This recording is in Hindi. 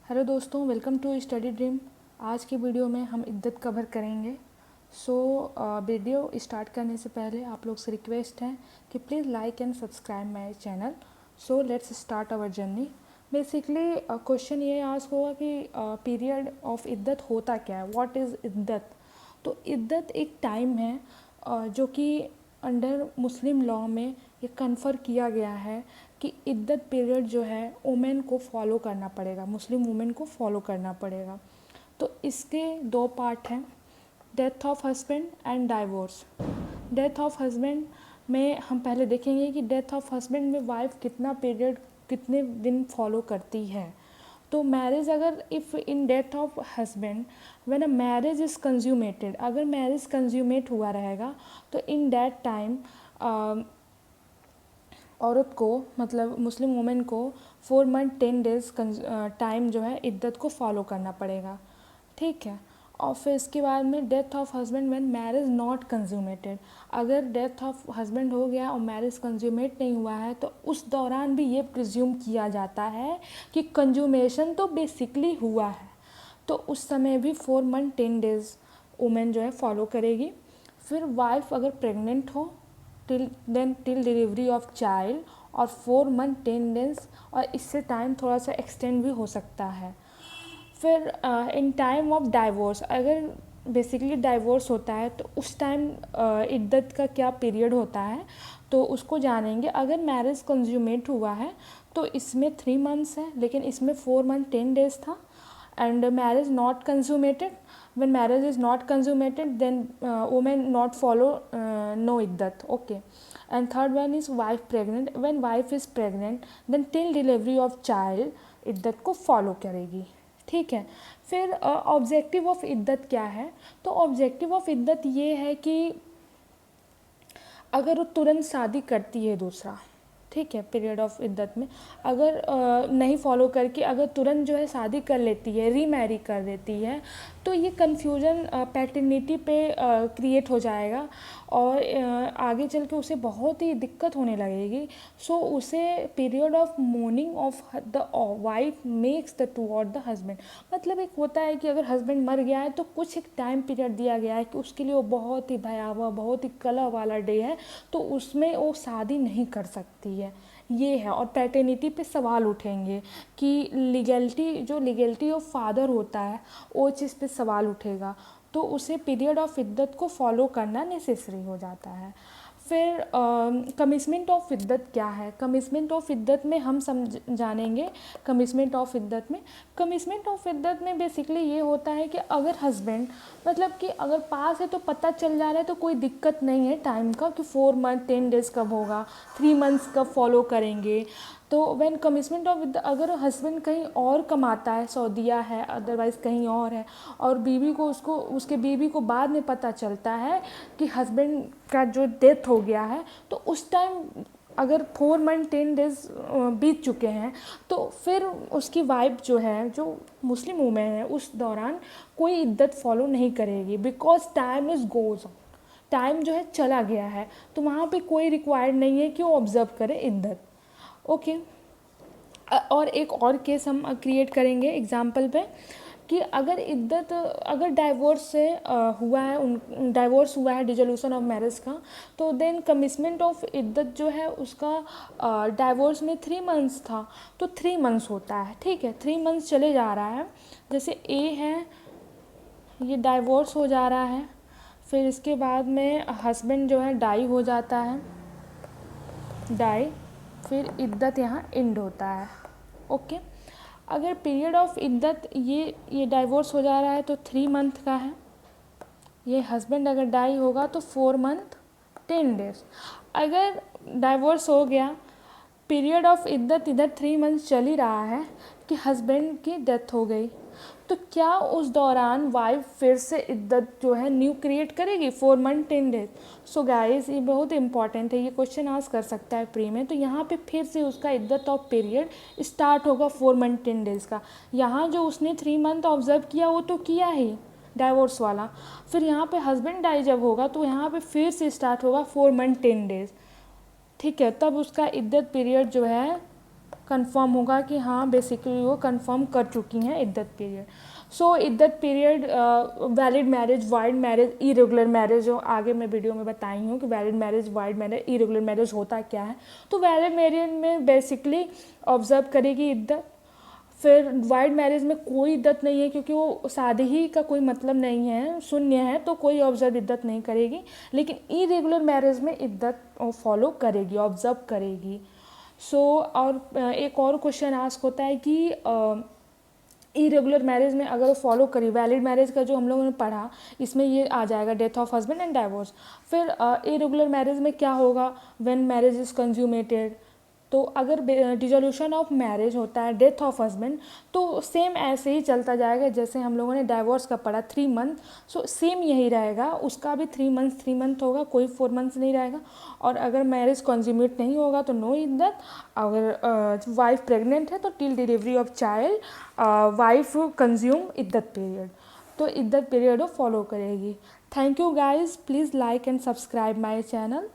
हेलो दोस्तों, वेलकम टू स्टडी ड्रीम। आज की वीडियो में हम इद्दत कवर करेंगे। वीडियो स्टार्ट करने से पहले आप लोग से रिक्वेस्ट है कि please like and subscribe my channel. Let's start our journey. Basically question ये आस्क होगा कि पीरियड ऑफ इद्दत होता क्या है, व्हाट इज़ इद्दत। तो इद्दत एक टाइम है जो कि अंडर मुस्लिम लॉ में ये कन्फर किया गया है कि इद्दत पीरियड जो है वुमेन को फॉलो करना पड़ेगा, मुस्लिम वुमेन को फॉलो करना पड़ेगा। तो इसके दो पार्ट हैं, death of husband and divorce. Death of husband में हम पहले देखेंगे कि डेथ ऑफ हस्बैंड में वाइफ कितना पीरियड, कितने दिन फॉलो करती है। तो मैरिज, अगर if in death of husband when a marriage is consummated, अगर मैरिज कंज्यूमेट हुआ रहेगा तो इन दैट टाइम औरत को, मतलब मुस्लिम वुमेन को 4 मंथ 10 डेज़ टाइम जो है इद्दत को फॉलो करना पड़ेगा। ठीक है। और फिर इसके बाद में death of husband when marriage not consummated, अगर डेथ ऑफ हस्बैंड हो गया और मैरिज कंज्यूमेट नहीं हुआ है तो उस दौरान भी ये प्रिज्यूम किया जाता है कि कंज्यूमेशन तो बेसिकली हुआ है, तो उस समय भी 4 मंथ 10 डेज़ वुमेन जो है फॉलो करेगी। फिर वाइफ अगर प्रेग्नेंट हो टिल डिलीवरी ऑफ चाइल्ड, और 4 मंथ 10 डेज, और इससे टाइम थोड़ा सा एक्सटेंड भी हो सकता है। फिर इन टाइम ऑफ डाइवोर्स, अगर बेसिकली डाइवोर्स होता है तो उस टाइम इद्दत का क्या पीरियड होता है तो उसको जानेंगे। अगर मैरिज कंज्यूमेट हुआ है तो इसमें 3 मंथ्स है, लेकिन इसमें 4 मंथ 10 डेज था। And marriage not consummated, when marriage is not consummated then women not follow no iddat. Okay. And third one is wife pregnant, when wife is pregnant then till delivery of child इद्दत को फॉलो करेगी। ठीक है। फिर ऑब्जेक्टिव ऑफ इद्दत क्या है, तो ऑब्जेक्टिव ऑफ इद्दत ये है कि अगर वो तुरंत शादी करती है दूसरा, ठीक है, पीरियड ऑफ इद्दत में अगर नहीं फॉलो करके अगर तुरंत जो है शादी कर लेती है, रीमैरी कर देती है, तो ये कन्फ्यूजन पैटर्निटी पे क्रिएट हो जाएगा और आगे चल के उसे बहुत ही दिक्कत होने लगेगी। उसे period of morning of the wife makes the toward the husband, मतलब एक होता है कि अगर हस्बैंड मर गया है तो कुछ एक टाइम पीरियड दिया गया है कि उसके लिए वो बहुत ही भयावह, बहुत ही कलह वाला डे है, तो उसमें वो शादी नहीं कर सकती है। ये है। और पैटर्निटी पे सवाल उठेंगे कि लीगैलिटी ऑफ फादर होता है, वो चीज़ पे सवाल उठेगा, तो उसे पीरियड ऑफ इद्दत को फॉलो करना नेसेसरी हो जाता है। फिर कमिटमेंट ऑफ इद्दत क्या है, कमिटमेंट ऑफ इद्दत में हम जानेंगे। कमिटमेंट ऑफ इद्दत में बेसिकली ये होता है कि अगर हस्बैंड, मतलब कि अगर पास है तो पता चल जा रहा है तो कोई दिक्कत नहीं है टाइम का कि 4 मंथ 10 डेज़ कब होगा, 3 मंथ्स कब फॉलो करेंगे। तो व्हेन कमिटमेंट ऑफ इद्दत, अगर हस्बैंड कहीं और कमाता है, सऊदीया है, अदरवाइज़ कहीं और है, और बीवी को उसके बीवी को बाद में पता चलता है कि हस्बैंड का जो डेथ हो गया है, तो उस टाइम अगर 4 मंथ 10 डेज़ बीत चुके हैं तो फिर उसकी वाइफ जो है, जो मुस्लिम वुमेन है, उस दौरान कोई इद्दत फॉलो नहीं करेगी, because time is goes on, time जो है चला गया है, तो वहाँ पे कोई रिक्वायर्ड नहीं है कि वो ऑब्ज़र्व करे इद्दत। ओके। और एक और केस हम क्रिएट करेंगे एग्जाम्पल पे कि अगर इद्दत, अगर डाइवोर्स हुआ है डिसोल्यूशन ऑफ मैरिज का, तो देन कमिटमेंट ऑफ इद्दत जो है उसका डाइवोर्स में 3 मंथ्स था, तो 3 मंथ्स होता है। ठीक है, 3 मंथ्स चले जा रहा है। जैसे ए है, ये डाइवोर्स हो जा रहा है, फिर इसके बाद में हस्बैंड जो है डाई हो जाता है, डाई, फिर इद्दत यहाँ एंड होता है। ओके। अगर पीरियड ऑफ इद्दत ये डाइवोर्स हो जा रहा है तो 3 मंथ का है, ये हस्बैंड अगर डाई होगा तो 4 मंथ 10 डेज। अगर डाइवोर्स हो गया, पीरियड ऑफ इद्दत इधर 3 मंथ चल ही रहा है कि हस्बैंड की डेथ हो गई, तो क्या उस दौरान वाइफ फिर से इद्दत जो है न्यू क्रिएट करेगी 4 मंथ 10 डेज। सो गाइस, ये बहुत इंपॉर्टेंट है, ये क्वेश्चन आस्क कर सकता है प्री में। तो यहाँ पे फिर से उसका इद्दत ऑफ पीरियड स्टार्ट होगा 4 मंथ 10 डेज़ का। यहाँ जो उसने 3 मंथ ऑब्जर्व किया वो तो किया ही, डाइवोर्स वाला। फिर यहाँ पे हस्बैंड डाई जब होगा तो यहाँ पे फिर से स्टार्ट होगा 4 मंथ 10 डेज़। ठीक है, तब उसका इद्दत पीरियड जो है कंफर्म होगा कि हाँ बेसिकली वो कंफर्म कर चुकी हैं इद्दत पीरियड। सो इद्दत period, valid marriage, void marriage, irregular marriage, जो आगे मैं वीडियो में बताई हूँ कि valid marriage, void marriage, irregular marriage होता क्या है। तो वैलिड मैरिज में बेसिकली ऑब्जर्व करेगी इद्दत। फिर वाइड मैरिज में कोई इद्दत नहीं है, क्योंकि वो शादी ही का कोई मतलब नहीं है, शून्य है, तो कोई ऑब्जर्व इद्दत नहीं करेगी। लेकिन इरेगुलर मैरिज में इद्दत फॉलो करेगी, ऑब्जर्व करेगी। सो और एक और क्वेश्चन आस्क होता है कि इरेगुलर मैरिज में अगर वो फॉलो करी, वैलिड मैरिज का जो हम लोगों ने पढ़ा इसमें ये आ जाएगा death of husband and divorce. फिर इरेगुलर मैरिज में क्या होगा, व्हेन मैरिज इज़ कंज्यूमेटेड। तो अगर डिसोल्यूशन ऑफ मैरिज होता है, डेथ ऑफ हस्बैंड, तो सेम ऐसे ही चलता जाएगा जैसे हम लोगों ने डाइवोर्स का पढ़ा 3 मंथ। सो सेम यही रहेगा, उसका भी 3 मंथ होगा, कोई 4 मंथ्स नहीं रहेगा। और अगर मैरिज कंज्यूमेट नहीं होगा तो नो इद्दत। अगर वाइफ प्रेग्नेंट है तो till delivery of child wife consume इद्दत पीरियड। तो इद्दत पीरियड वो फॉलो करेगी। Thank you guys, please like and subscribe my channel.